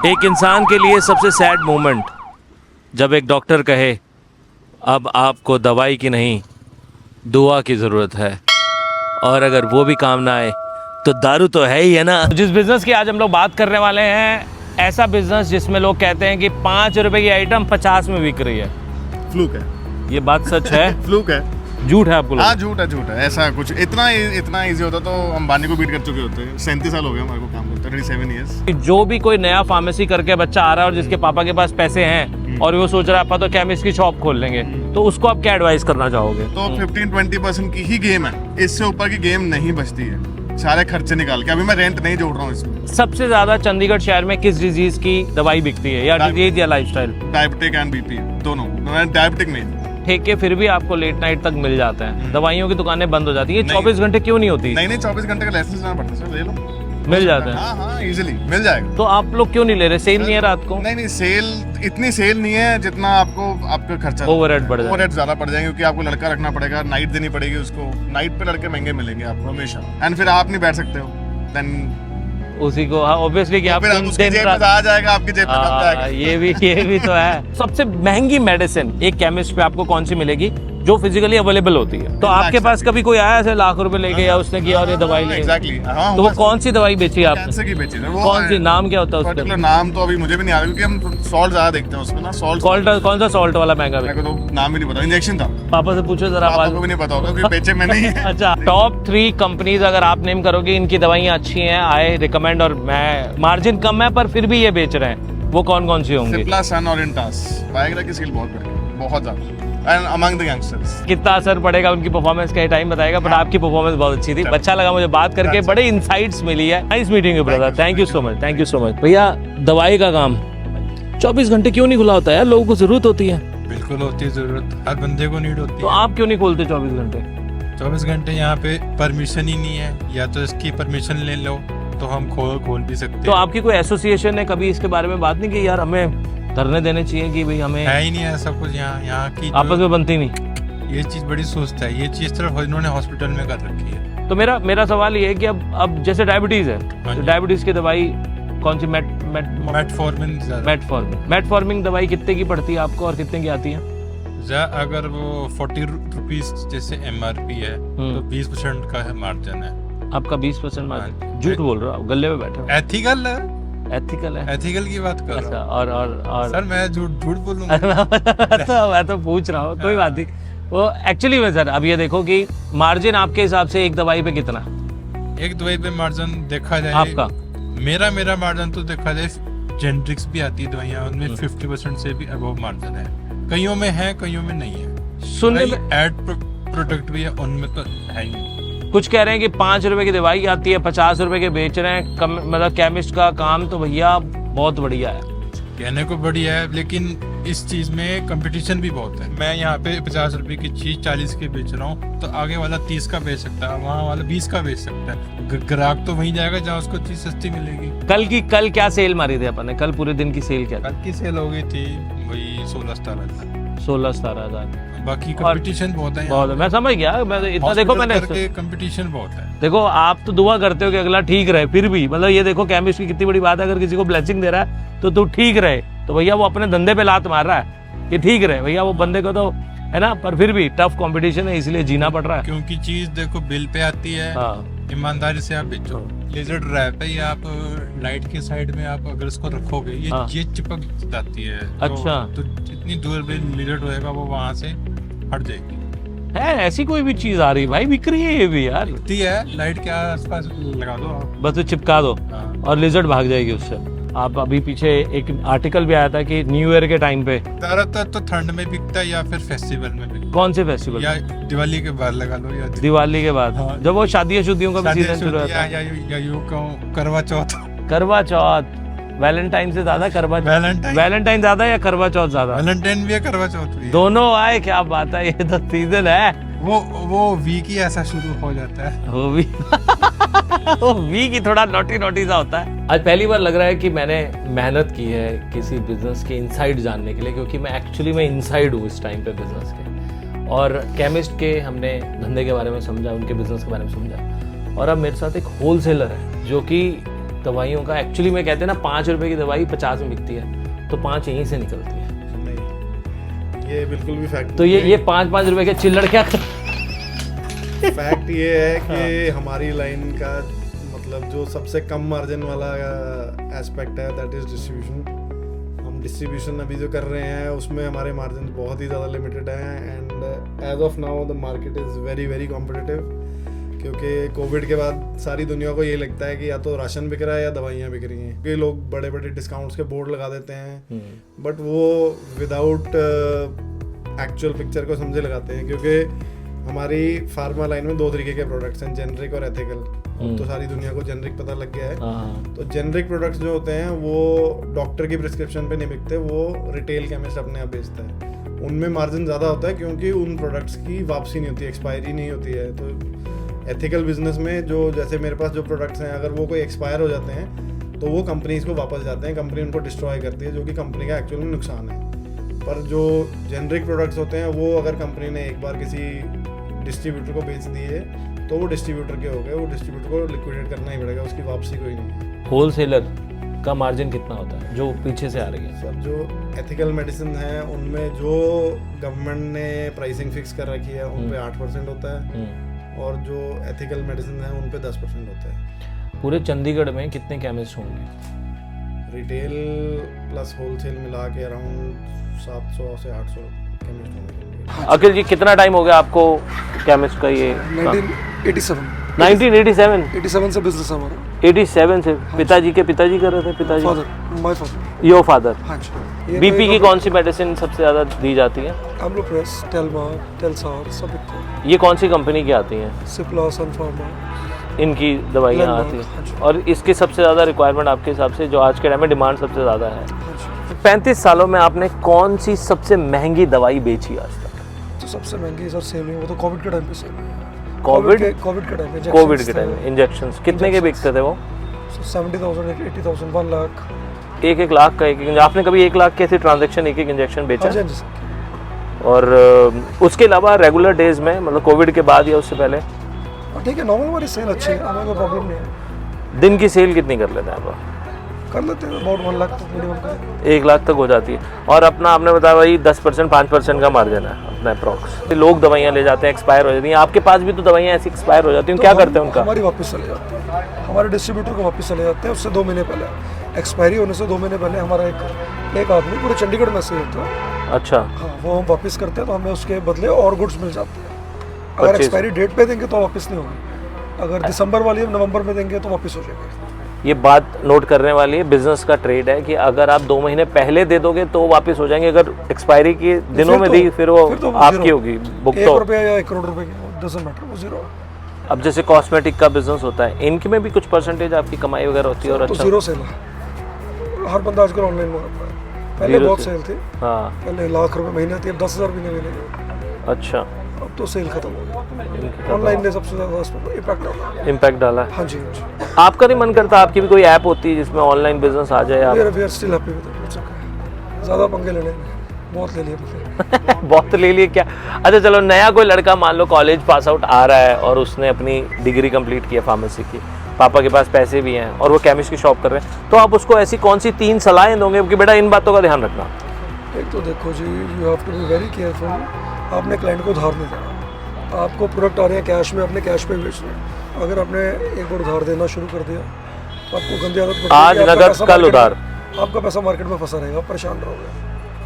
एक इंसान के लिए सबसे सैड मोमेंट जब एक डॉक्टर कहे अब आपको दवाई की नहीं दुआ की ज़रूरत है, और अगर वो भी काम ना आए तो दारू तो है ही है ना। जिस बिज़नेस की आज हम लोग बात करने वाले हैं, ऐसा बिज़नेस जिसमें लोग कहते हैं कि 5 रुपए की आइटम 50 में बिक रही है। फ्लूक है, ये बात सच है? फ्लूक है, झूठ है आपको? हाँ झूठ है। ऐसा कुछ इतना इजी होता तो अंबानी को बीट कर चुके होते। 37 साल हो गए हमारे को काम करते, 37 ईयर्स। जो भी कोई नया फार्मेसी करके बच्चा आ रहा है और जिसके पापा के पास पैसे हैं और वो सोच रहा है तो केमिस्ट की शॉप खोल लेंगे, तो उसको आप क्या एडवाइस करना चाहोगे? तो 15-20% की ही गेम है, इससे ऊपर की गेम नहीं बचती है। सारे खर्चे निकाल के, अभी मैं रेंट नहीं जोड़ रहा हूँ इसमें। सबसे ज्यादा चंडीगढ़ शहर में किस डिजीज की दवाई बिकती है, या डिजीज या लाइफस्टाइल? डायबिटिक एंड बीपी दोनों। डायबिटिक में ठेके फिर भी आपको लेट नाइट तक मिल जाते हैं, दवाइयों की दुकानें बंद हो जाती है। 24 घंटे क्यों नहीं होती? नहीं 24 घंटे का लाइसेंस लेना पड़ता है सर, ले लो, मिल जाता है। हाँ इजीली मिल जाएगा। तो आप लोग क्यों नहीं ले रहे? सेल नहीं है रात को? नहीं सेल, इतनी सेल नहीं है जितना आपका खर्चा ओवरहेड बढ़ जाएगा। ओवरहेड ज्यादा पड़ जाएगा, क्योंकि आपको लड़का रखना पड़ेगा, नाइट देनी पड़ेगी उसको। नाइट पे लड़के महंगे मिलेंगे आपको हमेशा, एंड फिर आप नहीं बैठ सकते हो, देन उसी को ऑब्वियसली कि आप उसकी जेब में आ जाएगा, आपकी जेब में आ जाएगा। ये भी तो है। सबसे महंगी मेडिसिन एक केमिस्ट पे आपको कौन सी मिलेगी जो फिजिकली अवेलेबल होती है? तो आपके पास कभी कोई आया ऐसे लाख रुपए लेके, या उसने किया और ये दवाई ले? एग्जैक्टली। तो वो कौन सी दवाई बेची आपने? कैंसर की बेची। कौन सी, नाम क्या होता है उसका? पर्टिकुलर नाम तो अभी मुझे भी नहीं आ रहा, क्योंकि हम सॉल्ट ज्यादा देखते हैं उसमें ना। सॉल्ट कौन सा सॉल्ट वाला महंगा? मेरे को तो नाम भी नहीं पता। इंजेक्शन था। पापा से पूछो जरा। पापा को भी नहीं पता होगा क्योंकि बेचे में नहीं है। अच्छा, टॉप 3 कंपनीज अगर आप नेम करोगे इनकी दवाइयाँ अच्छी हैं, आई रिकमेंड, और मैं मार्जिन कम है पर फिर भी ये बेच रहे हैं, वो कौन सी होंगी? सिप्ला, सन और इंटास। वायग्रा की सेल बहुत बढ़ गई, बहुत ज्यादा, एंड अमंग द यंगस्टर्स। कितना असर पड़ेगा उनकी परफॉर्मेंस का टाइम बताएगा, बट आपकी परफॉर्मेंस बहुत अच्छी थी। अच्छा लगा मुझे बात करके, बड़े इनसाइट्स मिली है। Nice meeting you brother, thank you so much, thank you so much. भैया दवाई का काम 24 घंटे क्यों नहीं खुला होता है? लोगों को जरूरत होती है। बिल्कुल होती है जरूरत, हर बंदे को नीड होती है। तो आप क्यों नहीं खोलते 24 घंटे? 24 घंटे यहाँ पे परमिशन ही नहीं है, या तो इसकी परमिशन ले लो तो हम खोल भी सकते हैं। तो आपकी कोई एसोसिएशन ने कभी इसके बारे में बात नहीं की, यार हमें धरने देने चाहिए कि भाई हमें? है ही नहीं ऐसा कुछ यहाँ की आपस में बनती नहीं। ये चीज बड़ी सुस्त है, ये चीज सिर्फ इन्होंने हॉस्पिटल में कर रखी है। तो मेरा सवाल ये है कि अब जैसे डायबिटीज है, तो डायबिटीज की दवाई कौन सी? मेटफॉर्मिन दवाई कितने की पड़ती है आपको और कितने की आती है? अगर वो 40 रुपीज जैसे MRP है तो 20% का मार्जिन है आपका। 20% मार्जिन? झूठ बोल रहा हूँ, गले में बैठा। एथिकल है, एथिकल की बात कर रहा हूँ। और सर मैं झूठ बोलूंगा? तो मैं तो पूछ रहा हूँ, कोई बात नहीं। वो एक्चुअली में सर, अब ये देखो कि मार्जिन आपके हिसाब से एक दवाई पे कितना? एक दवाई पे मार्जिन देखा जाए आपका? मेरा मार्जिन तो देखा जाए, जेनरिक्स भी आती है दवाइयाँ, उनमें 50% से भी अबव मार्जिन है। कईयों में है, कईयों में नहीं है। सुनने में एड प्रोडक्ट भी है, उनमें तो है ही। कुछ कह रहे हैं कि 5 रुपए की दवाई आती है, 50 रुपए के बेच रहे हैं। मतलब केमिस्ट का काम तो भैया बहुत बढ़िया है। कहने को बढ़िया है, लेकिन इस चीज में कंपटीशन भी बहुत है। मैं यहाँ पे 50 रुपए की चीज 40 के बेच रहा हूँ, तो आगे वाला 30 का बेच सकता है, वहाँ वाला 20 का बेच सकता है। ग्राहक तो वहीं जाएगा जहाँ उसको चीज सस्ती मिलेगी। कल क्या सेल मारी थी अपन ने? कल पूरे दिन की सेल क्या? कल की सेल हो गई थी वही 16-17 हजार। बाकी कंपटीशन बहुत है, बहुत है। मैं समझ गया, मैं इतना देखो मैंने कंपटीशन बहुत है। देखो आप तो दुआ करते हो कि अगला ठीक रहे, फिर भी मतलब ये देखो केमिस्ट की कितनी बड़ी बात है। अगर किसी को ब्लेसिंग दे रहा है तो तू ठीक रहे, तो भैया वो अपने धंधे पे लात मार रहा है कि ठीक रहे भैया, वो बंदे को तो है ना, पर फिर भी टफ कंपटीशन है, इसलिए जीना पड़ रहा है। क्योंकि चीज देखो बिल पे आती है। ईमानदारी से आप बेचो। लेजर रैप है, ये आप लाइट के साइड में आप अगर इसको रखोगे ये चिपक जाती है। अच्छा। तो जितनी दूर पे लेजर होएगा वो वहां से हट जाएगी। है ऐसी कोई भी चीज आ रही भाई, बिक रही है ये भी यार। दिखती है, लाइट के आसपास लगा दो बस, तो चिपका दो और लेजर भाग जाएगी उससे। आप अभी पीछे एक आर्टिकल भी आया था कि न्यू ईयर के टाइम पे ज्यादातर तो ठंड में बिकता है या फिर फेस्टिवल में बिकता है। कौन से फेस्टिवल? या दिवाली के बाद लगा लो, या दिवाली के बाद। हाँ। जब वो शादियों का भी सीजन शुरू होता है, या यूं कहूं करवा चौथ। वैलेंटाइन से ज्यादा वैलेंटाइन ज्यादा या करवा चौथ ज्यादा? वैलेंटाइन भी है, करवा चौथ भी है। दोनों आए, क्या बात है, ये तो सीजन है। वो वीक ही ऐसा शुरू हो जाता है। वो वीक ही थोड़ा नोटी सा होता है। आज पहली बार लग रहा है कि मैंने मेहनत की है किसी बिजनेस के इनसाइड जानने के लिए, क्योंकि मैं एक्चुअली इनसाइड हूँ इस टाइम पे बिजनेस के। और केमिस्ट के हमने धंधे के बारे में समझा, उनके बिजनेस के बारे में समझा, और अब मेरे साथ एक होलसेलर है जो कि दवाइयों का एक्चुअली में कहते हैं ना 5 रुपए की दवाई 50 में बिकती है, तो 5 यहीं से निकलती है। नहीं, ये बिल्कुल भी फैक्ट तो ये 5-5 रुपए के चिल्लड़ क्या फैक्ट ये है कि हमारी लाइन का मतलब जो सबसे कम मार्जिन वाला एस्पेक्ट है दैट इज डिस्ट्रीब्यूशन। हम डिस्ट्रीब्यूशन अभी जो कर रहे हैं उसमें हमारे मार्जिन बहुत ही ज़्यादा लिमिटेड हैं and as of now the market is very very competitive, क्योंकि कोविड के बाद सारी दुनिया को ये लगता है कि या तो राशन बिक रहा है या दवाइयाँ बिक रही हैं, क्योंकि लोग बड़े बड़े डिस्काउंट्स के बोर्ड लगा देते हैं बट वो विदाउट एक्चुअल पिक्चर को समझे लगाते हैं, क्योंकि हमारी फार्मा लाइन में 2 तरीके के प्रोडक्ट्स हैं, जेनरिक और एथिकल। तो सारी दुनिया को जेनरिक पता लग गया है। तो जेनरिक प्रोडक्ट्स जो होते हैं वो डॉक्टर की प्रिस्क्रिप्शन पे नहीं बिकते, वो रिटेल केमिस्ट अपने आप बेचता है। उनमें मार्जिन ज़्यादा होता है क्योंकि उन प्रोडक्ट्स की वापसी नहीं होती, एक्सपायरी नहीं होती है। तो एथिकल बिजनेस में जो जैसे मेरे पास जो प्रोडक्ट्स हैं अगर वो कोई एक्सपायर हो जाते हैं तो वो कंपनीज को वापस जाते हैं, कंपनी उनको डिस्ट्रॉय करती है, जो कि कंपनी का एक्चुअल में नुकसान है। पर जो जेनरिक प्रोडक्ट्स होते हैं वो अगर कंपनी ने एक बार किसी डिस्ट्रीब्यूटर को बेच दिए तो वो डिस्ट्रीब्यूटर के हो गए, वो डिस्ट्रीब्यूटर को लिक्विडेट करना ही पड़ेगा, उसकी वापसी कोई नहीं है। होलसेलर का मार्जिन कितना होता है जो पीछे से आ रही है? सर जो एथिकल मेडिसिन है उनमें जो गवर्नमेंट ने प्राइसिंग फिक्स कर रखी है उन पे 8% होता है और जो एथिकल मेडिसिन है उन पे 10% होता है। पूरे चंडीगढ़ में कितने केमिस्ट होंगे? रिटेल प्लस होलसेल मिला के अराउंड 700 से 800 केमिस्ट होंगे। अखिल जी कितना टाइम हो गया आपको केमिस्ट का ये? 1987 से बिजनेस है हमारा। 87 से पिताजी कर रहे थे? पिताजी माय फादर। Your father. हाँ जी। बीपी की कौन सी मेडिसिन सबसे ज़्यादा दी जाती है? एम्लोप्रेस, टेलमार, टेलसार सब बिकते ये कौन सी कंपनी की आती हैं? हैं। सिप्ला, सनफार्मा, इनकी दवाइयाँ लैंडमार्क, आती हाँ जी। हैं और इसकी सबसे ज़्यादा रिक्वायरमेंट आपके हिसाब से जो आज के टाइम में डिमांड सबसे ज़्यादा है? हाँ जी। 35 सालों में आपने कौन सी सबसे महंगी दवाई बेची आज तक? तो सबसे महंगी सर सेल हुई वो तो कोविड के टाइम पे सेल हुई। कोविड के टाइम में कोविड के टाइम में इंजेक्शंस कितने के बिकते थे वो? 70,000, 80,000, 1 लाख। 1 लाख का एक आपने कभी 1 लाख के ऐसे ट्रांजैक्शन एक इंजेक्शन बेचा? हाँ जी सर। और उसके अलावा रेगुलर डेज में मतलब कोविड के बाद या उससे पहले? ठीक है, नॉर्मल हमारी सेल अच्छी है, हमें कोई प्रॉब्लम नहीं है। दिन की सेल कितनी कर लेते हैं आप? कर लेते हैं अबाउट 1 लाख तक मिनिमम कर। 1 लाख तक हो जाती है। और अपना आपने बताया भाई 10% 5% का मार्जिन है अपना अप्रॉक्स। लोग दवाइयाँ ले जाते हैं, एक्सपायर हो जाती हैं, आपके पास भी तो दवाइयाँ ऐसी एक्सपायर हो जाती हैं, क्या करते हैं उनका? हमारी वापस चले जाती है, हमारे डिस्ट्रीब्यूटर को वापस चले जाते हैं। उससे 2 महीने पहले एक्सपायरी होने से 2 महीने पहले हमारा एक आदमी पूरे चंडीगढ़ में से होता है। अच्छा। हाँ, वो हम वापस करते हैं तो हमें उसके बदले और गुड्स मिल जाते हैं। अगर एक्सपायरी डेट पे देंगे तो वापस नहीं होगी, अगर दिसंबर वाली नवंबर में देंगे तो वापस हो जाएगी। ये बात नोट करने वाली है, बिजनेस का ट्रेड है कि अगर आप 2 महीने पहले दे दोगे तो वापस हो जाएंगे, अगर एक्सपायरी के दिनों में दी फिर वो आपकी होगी बुक। 1 रुपया या 1 करोड़ रुपए की डजंट मैटर, वो जीरो। अब जैसे कॉस्मेटिक का बिजनेस होता है, इनके में भी कुछ परसेंटेज आपकी कमाई वगैरह होती है? और तो अच्छा, जीरो सेल है, हर बंदा आजकल ऑनलाइन मंगाता है। पहले बहुत सेल थी, हाँ। पहले लाख रुपए महीने थी, अब 10,000 भी नहीं मिलेंगे। अच्छा, अब तो सेल खत्म हो गया, ऑनलाइन ने सबसे ज्यादा इस पर इम्पैक्ट डाला है। हाँ जी, हाँ जी। आपका नहीं मन करता आपकी भी कोई ऐप होती है जिसमें ऑनलाइन बिजनेस आ जाए? आप we are still happy with it. ज़्यादा पंगे लेने में बहुत ले लिए पंगे। बहुत ले लिए क्या? अच्छा चलो, नया कोई लड़का मान लो कॉलेज पास आउट आ रहा है और उसने अपनी डिग्री कंप्लीट की है फार्मेसी की, पापा के पास पैसे भी हैं और वो केमिस्ट की शॉप कर रहे हैं, तो आप उसको ऐसी कौन सी 3 सलाहें दोगे कि बेटा इन बातों का ध्यान रखना? एक तो देखो जी, you have to be very careful. आपने क्लाइंट को उधार नहीं देना, आपको प्रोडक्ट आ रहे हैं कैश में, अपने कैश पे बेचना है। अगर आपने एक बार उधार देना शुरू कर दिया तो आपको गंदी आदत पड़ आज नगद कल उधार, आपका पैसा मार्केट में फंसा रहेगा, परेशान रहोगे।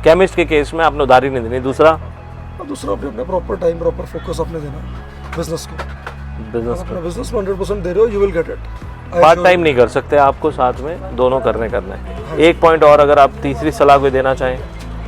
केमिस्ट के केस में आपने उधारी नहीं देनी। दूसरा अपने प्रॉपर टाइम प्रॉपर फोकस आपने देना बिजनेस को। बिजनेस अपना बिजनेस को 100% दे रहे हो, you will get it. Part time नहीं कर सकते आपको, साथ में दोनों करना है। एक पॉइंट और अगर आप तीसरी सलाह कोई देना चाहें?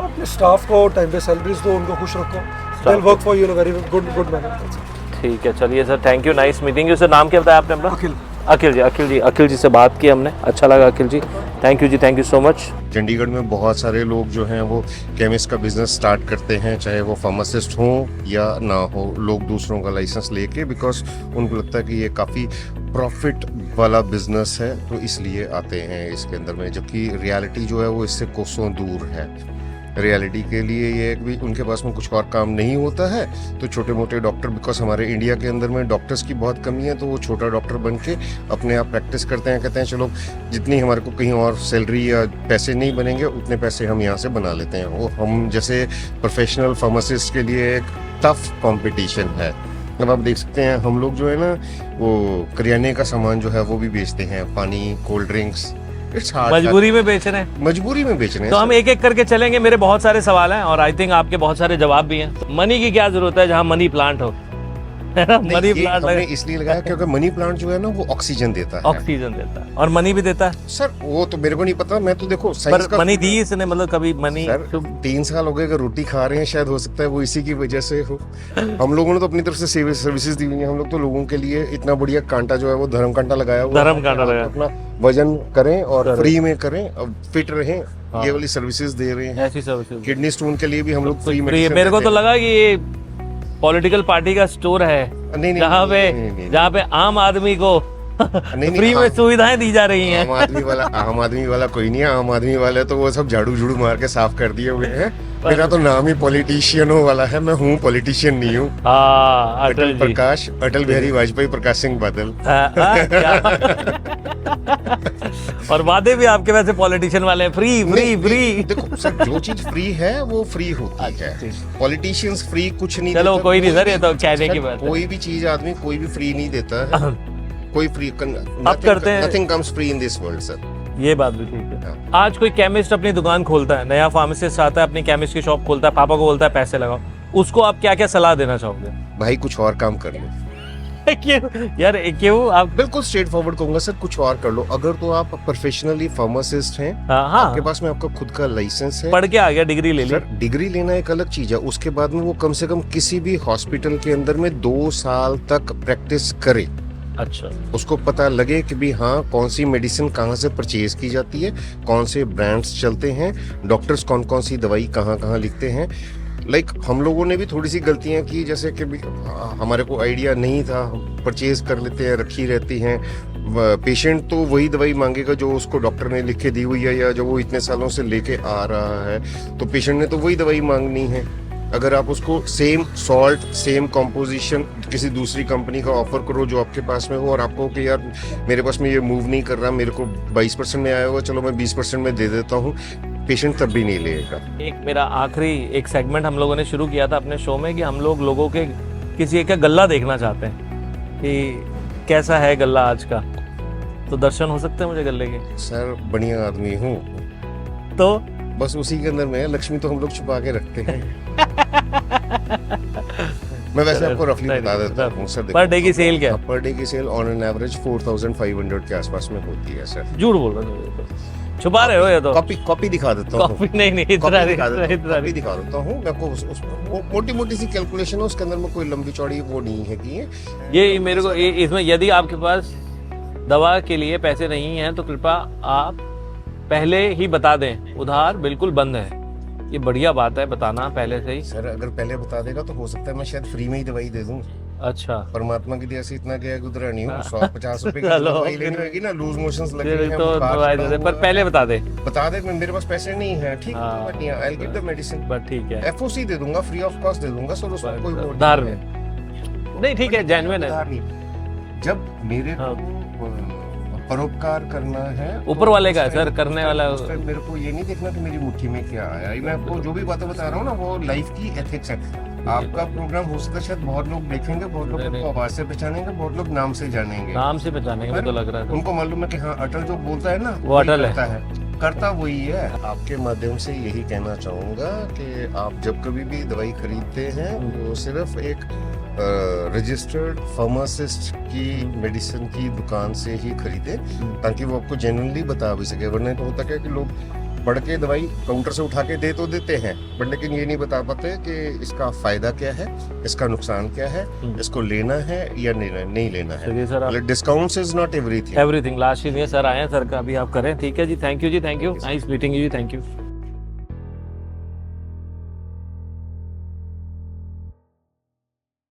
अपने स्टाफ को टाइम पे सैलरीज दो, उनको खुश रखो, they will work for you in a very good manner. ठीक है, चलिए sir, thank you, nice meeting you. Sir नाम क्या बताया आपने अपना? अखिल जी से बात की हमने, अच्छा लगा अखिल जी, थैंक यू जी, thank you so much. Chandigarh में बहुत सारे लोग जो हैं वो केमिस्ट का बिजनेस स्टार्ट करते हैं, चाहे वो फार्मासिस्ट हों या ना हो, लोग दूसरों का लाइसेंस लेके, बिकॉज उनको लगता है कि ये काफ़ी प्रॉफिट वाला बिजनेस है, तो इसलिए आते हैं इसके अंदर में, जबकि रियलिटी जो है वो इससे कोसों दूर है। रियलिटी के लिए ये है कि भी उनके पास में कुछ और काम नहीं होता है, तो छोटे मोटे डॉक्टर, बिकॉज हमारे इंडिया के अंदर में डॉक्टर्स की बहुत कमी है, तो वो छोटा डॉक्टर बन के अपने आप प्रैक्टिस करते हैं, कहते हैं चलो जितनी हमारे को कहीं और सैलरी या पैसे नहीं बनेंगे उतने पैसे हम यहाँ से बना लेते हैं। वो हम जैसे प्रोफेशनल फार्मासिस्ट के लिए एक टफ कंपटीशन है। अब आप देख सकते हैं हम लोग जो है ना वो करियाने का सामान जो है वो भी बेचते हैं, पानी, कोल्ड ड्रिंक्स, इट्स हार्ड, मजबूरी में बेच रहे हैं। मजबूरी में बेच रहे हैं। तो हम एक एक करके चलेंगे, मेरे बहुत सारे सवाल हैं और आई थिंक आपके बहुत सारे जवाब भी हैं। मनी की क्या जरूरत है जहाँ मनी प्लांट हो, है ना? मनी प्लांट हमने इसलिए लगाया क्योंकि मनी प्लांट जो है ना वो ऑक्सीजन देता है, ऑक्सीजन देता है और मनी भी देता है। सर वो तो मेरे को नहीं पता, मैं तो देखो साइंस पर मनी दी इसने, मतलब कभी मनी सर 3 साल हो गए अगर रोटी खा रहे हैं, शायद हो सकता है वो इसी की वजह से हो। हम लोगों ने तो अपनी तरफ से सर्विसेज दी हुई है, हम लोग तो लोगों के लिए इतना बढ़िया कांटा जो है वो धर्म कांटा लगाया हुआ है। धर्म कांटा लगाया। अपना वजन करें और फ्री में करें, फिट रहें, ये वाली सर्विसेज दे रहे हैं। ऐसी सर्विसेज किडनी स्टोन के लिए भी हम लोग फ्री में मेरे को तो लगा कि ये पॉलिटिकल पार्टी का स्टोर है नहीं, जहाँ पे आम आदमी को फ्री में सुविधाएं दी जा रही हैं। आम आदमी वाला कोई नहीं है, आम आदमी वाले तो वो सब झाड़ू झूड़ू मार के साफ कर दिए हुए हैं। मेरा तो नाम ही पॉलिटिशियनों वाला है, मैं हूँ पॉलिटिशियन नहीं हूँ। अटल जी, प्रकाश, अटल बिहारी वाजपेयी, प्रकाश सिंह बादल। और वादे भी आपके वैसे पॉलिटिशियन वाले हैं, फ्री फ्री फ्री। देखो सर, जो चीज फ्री है वो फ्री होती है, पॉलिटिशियंस फ्री कुछ नहीं चलो देता। कोई नहीं सर, ये तो कहने की बात है। कोई भी चीज आदमी कोई भी फ्री नहीं देता है, कोई फ्री करते हैं। Nothing comes free in this world sir. ये बात भी ठीक है। आज कोई केमिस्ट अपनी दुकान खोलता है, नया फार्मासिस्ट आता है अपनी केमिस्ट की शॉप खोलता है, पापा को बोलता है पैसे लगाओ, उसको आप क्या क्या सलाह देना चाहोगे? भाई कुछ और काम कर लो। क्यों यार, क्यों? आप बिल्कुल स्ट्रेट फॉरवर्ड कहूंगा सर, कुछ और कर लो। अगर तो आप प्रोफेशनली फार्मासिस्ट हैं, हाँ, आपके पास में आपका खुद का लाइसेंस है, पढ़ के आ गया, डिग्री ले ली। सर डिग्री लेना एक अलग चीज है, उसके बाद में वो कम से कम किसी भी हॉस्पिटल के अंदर में 2 साल तक प्रैक्टिस करे। अच्छा, उसको पता लगे कि भी हाँ कौन सी मेडिसिन कहाँ से परचेज की जाती है, कौन से ब्रांड्स चलते हैं, डॉक्टर्स कौन कौन सी दवाई कहाँ कहाँ लिखते हैं। लाइक हम लोगों ने भी थोड़ी सी गलतियां की, जैसे कि भी हमारे को आइडिया नहीं था, परचेज कर लेते हैं, रखी रहती हैं। पेशेंट तो वही दवाई मांगेगा जो उसको डॉक्टर ने लिख के दी हुई है या जो वो इतने सालों से लेके आ रहा है, तो पेशेंट ने तो वही दवाई मांगनी है। अगर आप उसको सेम सॉल्ट, सेम कॉम्पोजिशन किसी दूसरी कंपनी का ऑफर करो जो आपके पास में हो, और आपको कि यार मेरे पास में ये मूव नहीं कर रहा, मेरे को 22% में आया हुआ, चलो मैं 20% में दे देता हूँ, पेशेंट तब भी नहीं लेगा। एक मेरा आखिरी एक सेगमेंट हम लोगों ने शुरू किया था अपने शो में कि हम लोग लोगों के किसी एक का गल्ला देखना चाहते हैं कि कैसा है गल्ला आज का। तो दर्शन हो सकते हैं मुझे गल्ले के? सर बढ़िया आदमी हूँ, तो बस उसी के अंदर में है, लक्ष्मी तो हम लोग छुपा के रखते हैं। मैं वैसे आपको रफली बता देता हूँ सर। पर डे की सेल क्या? पर डे की सेल ऑन एन एवरेज 4500 के आसपास में होती है सर। झूठ बोल रहे हो, छुपा रहे हो ये तो। कॉपी दिखा देता हूँ। कॉपी नहीं, कॉपी दिखा देता हूँ मैं आपको। मोटी मोटी सी कैलकुलेशन है, उसके अंदर में कोई लंबी चौड़ी वो नहीं है कि ये मेरे को इसमें यदि आपके पास दवा के लिए पैसे नहीं हैं तो कृपया आप पहले ही बता दें, उधार बिल्कुल बंद है। ये बढ़िया बात है बताना पहले से ही। सर अगर पहले बता देगा तो हो सकता है मैं शायद फ्री में ही दवाई दे दूं। अच्छा, परमात्मा की दया से इतना गया गुजरा नहीं हूँ। 150 रुपए की दवाई लेनी होगी ना, लूज मोशंस लगे हैं तो दवाई दे दे, पर पहले बता दे मेरे पास पैसे नहीं है, ठीक है, I will give the medicine, but ठीक है, एफओसी दे दूंगा, फ्री ऑफ कॉस्ट दे दूंगा सर, उसमें कोई वो उधार में नहीं, ठीक है, जेन्युइन है। जब मेरे को परोपकार करना है, ऊपर वाले का है सर करने वाला। मेरे को ये नहीं देखना कि मेरी मुट्ठी में क्या आया। मैं आपको जो भी बातें बता रहा हूँ ना वो लाइफ की एथिक्स है। आपका प्रोग्राम हो सकता है शायद बहुत लोग देखेंगे, बहुत लोग आपको आवाज से पहचानेंगे, बहुत लोग नाम से जानेंगे। नाम से पहचानेंगे, मुझे तो लग रहा है उनको मालूम है कि हाँ अटल जो बोलता है ना वो अटल है, करता वही है। आपके माध्यम से यही कहना चाहूंगा कि आप जब कभी भी दवाई खरीदते हैं वो सिर्फ एक रजिस्टर्ड फार्मासिस्ट की मेडिसिन की दुकान से ही खरीदे, ताकि वो आपको जेन्युइनली बता भी सके। वरना तो होता क्या कि लोग पढ़ के दवाई काउंटर से उठा के दे तो देते हैं, बट लेकिन ये नहीं बता पाते कि इसका फायदा क्या है, इसका नुकसान क्या है, इसको लेना है या नहीं लेना है। Discounts is not everything. Last चीज ये सर आए हैं, सर का अभी आप करें, ठीक है जी, थैंक यू जी, thank you, nice meeting you जी, थैंक यू।